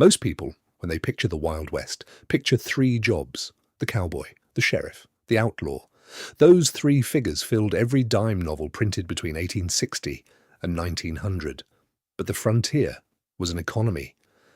Most people, when they picture the Wild West, picture three jobs: the cowboy, the sheriff, the outlaw. Those three figures filled every dime novel printed between 1860 and 1900. But the frontier was an economy,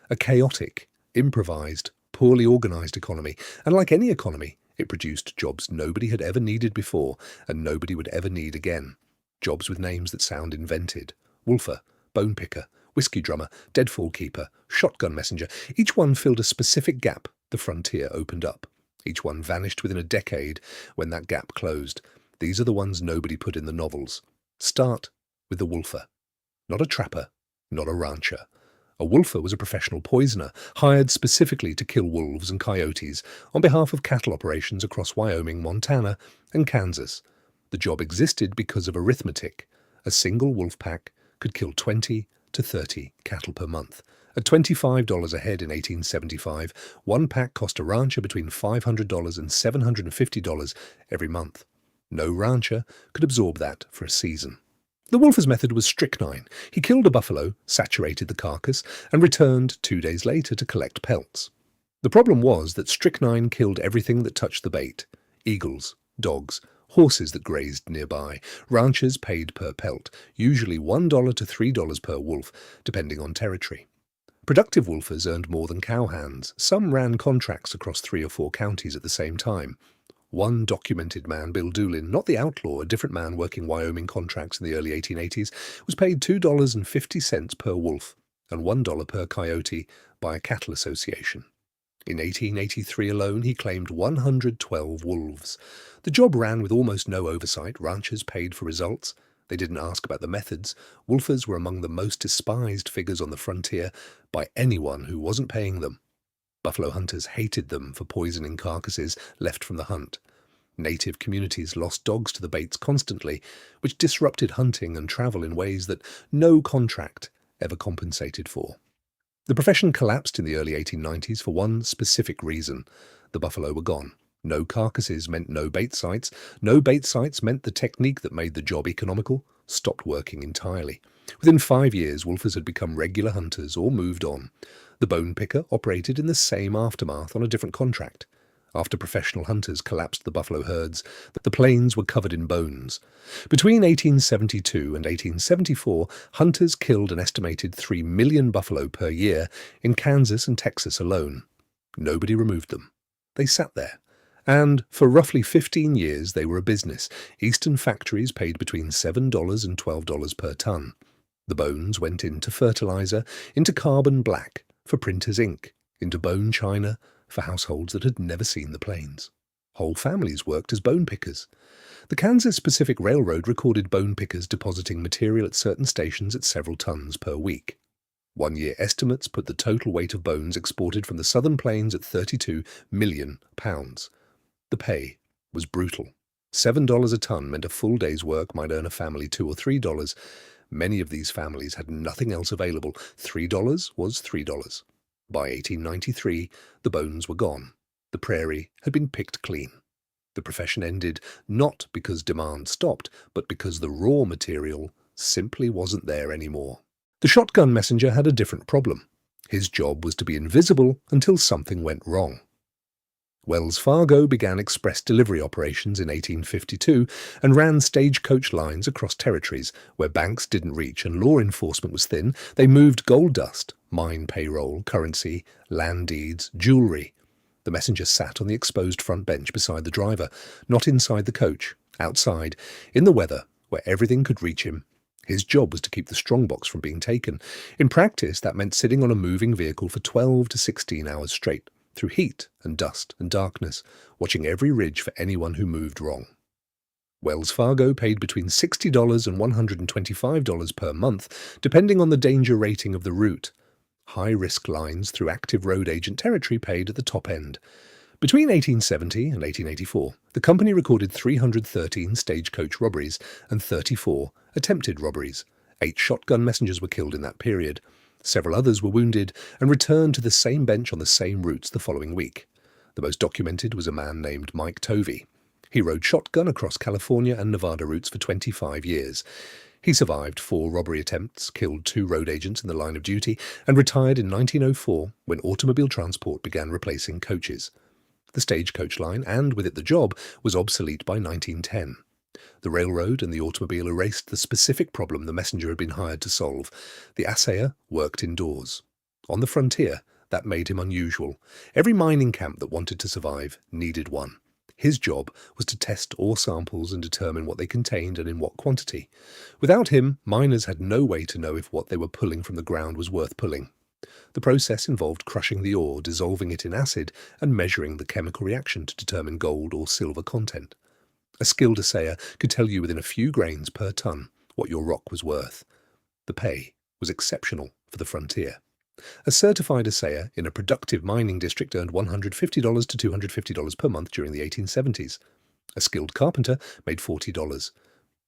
a chaotic, improvised, poorly organized economy, and like any economy, it produced jobs nobody had ever needed before and nobody would ever need again. Jobs with names that sound invented: wolfer, bone picker, whiskey drummer, deadfall keeper, shotgun messenger. Each one filled a specific gap the frontier opened up. Each one vanished within a decade when that gap closed. These are the ones nobody put in the novels. Start with the wolfer. Not a trapper, not a rancher. A wolfer was a professional poisoner, hired specifically to kill wolves and coyotes on behalf of cattle operations across Wyoming, Montana, and Kansas. The job existed because of arithmetic. A single wolf pack could kill 20 to 30 cattle per month. At $25 a head in 1875, one pack cost a rancher between $500 and $750 every month. No rancher could absorb that for a season. The wolfer's method was strychnine. He killed a buffalo, saturated the carcass, and returned 2 days later to collect pelts. The problem was that strychnine killed everything that touched the bait: eagles, dogs, horses that grazed nearby. Ranchers paid per pelt, usually $1 to $3 per wolf, depending on territory. Productive wolfers earned more than cowhands. Some ran contracts across 3 or 4 counties at the same time. One documented man, Bill Doolin, not the outlaw, a different man working Wyoming contracts in the early 1880s, was paid $2.50 per wolf and $1 per coyote by a cattle association. In 1883 alone, he claimed 112 wolves. The job ran with almost no oversight. Ranchers paid for results. They didn't ask about the methods. Wolfers were among the most despised figures on the frontier by anyone who wasn't paying them. Buffalo hunters hated them for poisoning carcasses left from the hunt. Native communities lost dogs to the baits constantly, which disrupted hunting and travel in ways that no contract ever compensated for. The profession collapsed in the early 1890s for one specific reason: the buffalo were gone. No carcasses meant no bait sites. No bait sites meant the technique that made the job economical stopped working entirely. Within 5 years, wolfers had become regular hunters or moved on. The bone picker operated in the same aftermath on a different contract. After professional hunters collapsed the buffalo herds, the plains were covered in bones. Between 1872 and 1874, hunters killed an estimated 3 million buffalo per year in Kansas and Texas alone. Nobody removed them. They sat there. And for roughly 15 years, they were a business. Eastern factories paid between $7 and $12 per ton. The bones went into fertilizer, into carbon black for printer's ink, into bone china for households that had never seen the plains. Whole families worked as bone pickers. The Kansas Pacific Railroad recorded bone pickers depositing material at certain stations at several tons per week. One-year estimates put the total weight of bones exported from the southern plains at 32 million pounds. The pay was brutal. $7 a ton meant a full day's work might earn a family $2 or $3. Many of these families had nothing else available. $3 was $3. By 1893, the bones were gone. The prairie had been picked clean. The profession ended not because demand stopped, but because the raw material simply wasn't there anymore. The shotgun messenger had a different problem. His job was to be invisible until something went wrong. Wells Fargo began express delivery operations in 1852 and ran stagecoach lines across territories where banks didn't reach and law enforcement was thin. They moved gold dust, mine payroll, currency, land deeds, jewelry. The messenger sat on the exposed front bench beside the driver, not inside the coach, outside, in the weather, where everything could reach him. His job was to keep the strongbox from being taken. In practice, that meant sitting on a moving vehicle for 12 to 16 hours straight, through heat and dust and darkness, watching every ridge for anyone who moved wrong. Wells Fargo paid between $60 and $125 per month, depending on the danger rating of the route. High-risk lines through active road agent territory paid at the top end. Between 1870 and 1884, the company recorded 313 stagecoach robberies and 34 attempted robberies. 8 shotgun messengers were killed in that period. Several others were wounded and returned to the same bench on the same routes the following week. The most documented was a man named Mike Tovey. He rode shotgun across California and Nevada routes for 25 years. He survived 4 robbery attempts, killed 2 road agents in the line of duty, and retired in 1904 when automobile transport began replacing coaches. The stagecoach line, and with it the job, was obsolete by 1910. The railroad and the automobile erased the specific problem the messenger had been hired to solve. The assayer worked indoors. On the frontier, that made him unusual. Every mining camp that wanted to survive needed one. His job was to test ore samples and determine what they contained and in what quantity. Without him, miners had no way to know if what they were pulling from the ground was worth pulling. The process involved crushing the ore, dissolving it in acid, and measuring the chemical reaction to determine gold or silver content. A skilled assayer could tell you within a few grains per ton what your rock was worth. The pay was exceptional for the frontier. A certified assayer in a productive mining district earned $150 to $250 per month during the 1870s. A skilled carpenter made $40.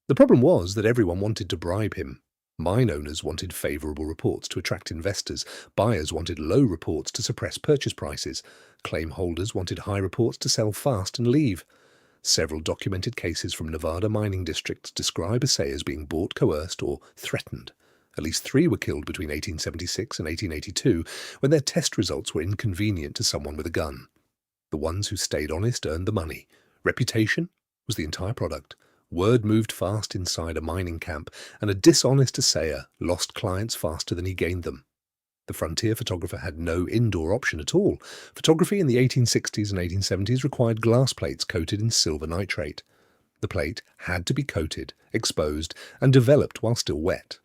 The problem was that everyone wanted to bribe him. Mine owners wanted favorable reports to attract investors. Buyers wanted low reports to suppress purchase prices. Claim holders wanted high reports to sell fast and leave. Several documented cases from Nevada mining districts describe assayers being bought, coerced, or threatened. At least 3 were killed between 1876 and 1882 when their test results were inconvenient to someone with a gun. The ones who stayed honest earned the money. Reputation was the entire product. Word moved fast inside a mining camp, and a dishonest assayer lost clients faster than he gained them. The frontier photographer had no indoor option at all. Photography in the 1860s and 1870s required glass plates coated in silver nitrate. The plate had to be coated, exposed, and developed while still wet.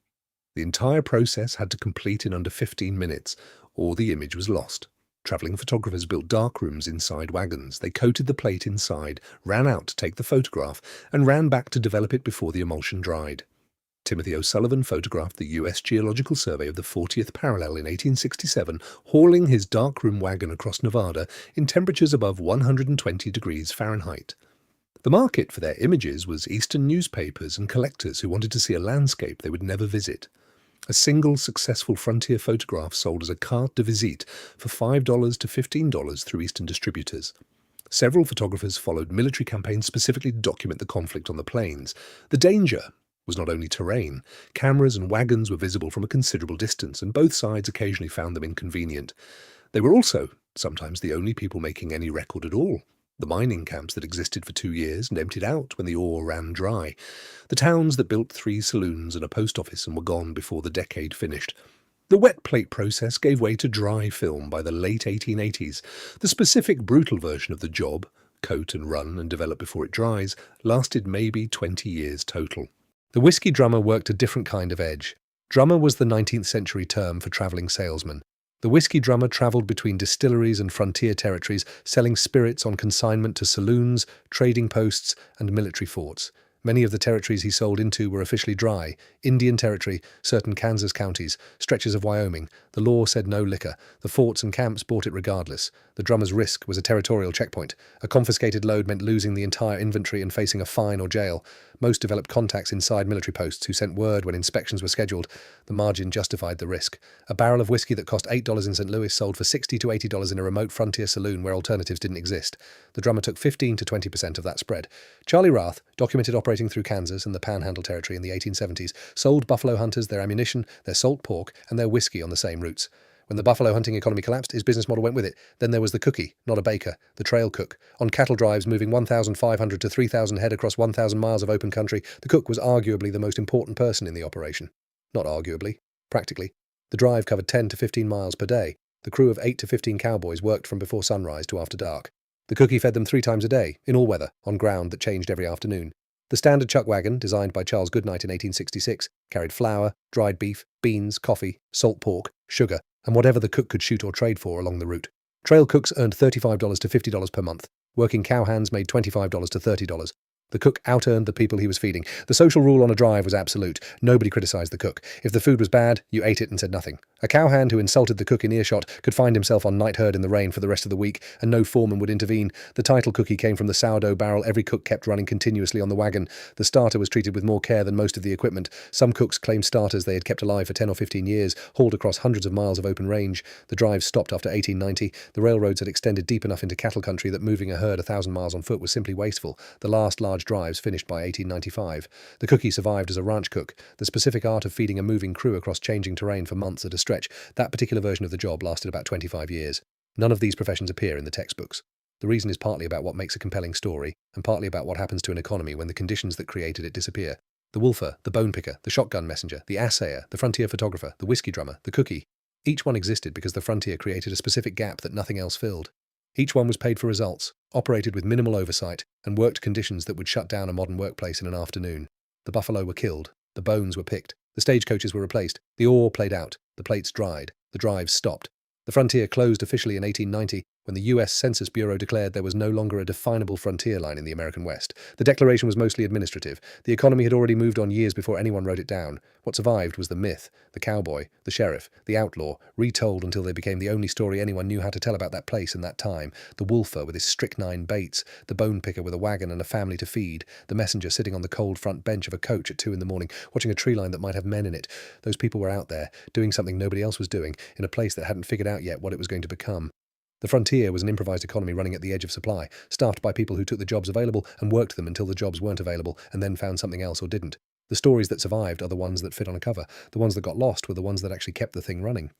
The entire process had to complete in under 15 minutes, or the image was lost. Travelling photographers built darkrooms inside wagons. They coated the plate inside, ran out to take the photograph, and ran back to develop it before the emulsion dried. Timothy O'Sullivan photographed the U.S. Geological Survey of the 40th parallel in 1867, hauling his darkroom wagon across Nevada in temperatures above 120 degrees Fahrenheit. The market for their images was Eastern newspapers and collectors who wanted to see a landscape they would never visit. A single successful frontier photograph sold as a carte de visite for $5 to $15 through Eastern distributors. Several photographers followed military campaigns specifically to document the conflict on the plains. The danger was not only terrain. Cameras and wagons were visible from a considerable distance, and both sides occasionally found them inconvenient. They were also sometimes the only people making any record at all. The mining camps that existed for 2 years and emptied out when the ore ran dry. The towns that built 3 saloons and a post office and were gone before the decade finished. The wet plate process gave way to dry film by the late 1880s. The specific brutal version of the job, coat and run and develop before it dries, lasted maybe 20 years total. The whiskey drummer worked a different kind of edge. Drummer was the 19th century term for travelling salesman. The whiskey drummer travelled between distilleries and frontier territories, selling spirits on consignment to saloons, trading posts, and military forts. Many of the territories he sold into were officially dry: Indian Territory, certain Kansas counties, stretches of Wyoming. The law said no liquor. The forts and camps bought it regardless. The drummer's risk was a territorial checkpoint. A confiscated load meant losing the entire inventory and facing a fine or jail. Most developed contacts inside military posts who sent word when inspections were scheduled. The margin justified the risk. A barrel of whiskey that cost $8 in St. Louis sold for $60 to $80 in a remote frontier saloon where alternatives didn't exist. The drummer took 15 to 20% of that spread. Charlie Rath, documented operating through Kansas and the Panhandle Territory in the 1870s, sold buffalo hunters their ammunition, their salt pork, and their whiskey on the same routes. When the buffalo hunting economy collapsed, his business model went with it. Then there was the cookie, not a baker, the trail cook. On cattle drives moving 1,500 to 3,000 head across 1,000 miles of open country, the cook was arguably the most important person in the operation. Not arguably, practically. The drive covered 10 to 15 miles per day. The crew of 8 to 15 cowboys worked from before sunrise to after dark. The cookie fed them 3 times a day, in all weather, on ground that changed every afternoon. The standard chuck wagon, designed by Charles Goodnight in 1866, carried flour, dried beef, beans, coffee, salt pork, sugar, and whatever the cook could shoot or trade for along the route. Trail cooks earned $35 to $50 per month. Working cowhands made $25 to $30. The cook out-earned the people he was feeding. The social rule on a drive was absolute. Nobody criticized the cook. If the food was bad, you ate it and said nothing. A cowhand who insulted the cook in earshot could find himself on night herd in the rain for the rest of the week, and no foreman would intervene. The title cookie came from the sourdough barrel every cook kept running continuously on the wagon. The starter was treated with more care than most of the equipment. Some cooks claimed starters they had kept alive for 10 or 15 years, hauled across hundreds of miles of open range. The drives stopped after 1890. The railroads had extended deep enough into cattle country that moving a herd 1,000 miles on foot was simply wasteful. The last large drives finished by 1895. The cookie survived as a ranch cook, the specific art of feeding a moving crew across changing terrain for months at a stretch. That particular version of the job lasted about 25 years. None of these professions appear in the textbooks. The reason is partly about what makes a compelling story, and partly about what happens to an economy when the conditions that created it disappear. The wolfer, the bone picker, the shotgun messenger, the assayer, the frontier photographer, the whiskey drummer, the cookie. Each one existed because the frontier created a specific gap that nothing else filled. Each one was paid for results, operated with minimal oversight, and worked conditions that would shut down a modern workplace in an afternoon. The buffalo were killed, the bones were picked, the stagecoaches were replaced, the ore played out, the plates dried, the drives stopped. The frontier closed officially in 1890 when the US Census Bureau declared there was no longer a definable frontier line in the American West. The declaration was mostly administrative. The economy had already moved on years before anyone wrote it down. What survived was the myth, the cowboy, the sheriff, the outlaw, retold until they became the only story anyone knew how to tell about that place and that time. The wolfer with his strychnine baits, the bone picker with a wagon and a family to feed, the messenger sitting on the cold front bench of a coach at 2 in the morning, watching a tree line that might have men in it. Those people were out there, doing something nobody else was doing, in a place that hadn't figured out yet what it was going to become. The frontier was an improvised economy running at the edge of supply, staffed by people who took the jobs available and worked them until the jobs weren't available and then found something else or didn't. The stories that survived are the ones that fit on a cover. The ones that got lost were the ones that actually kept the thing running.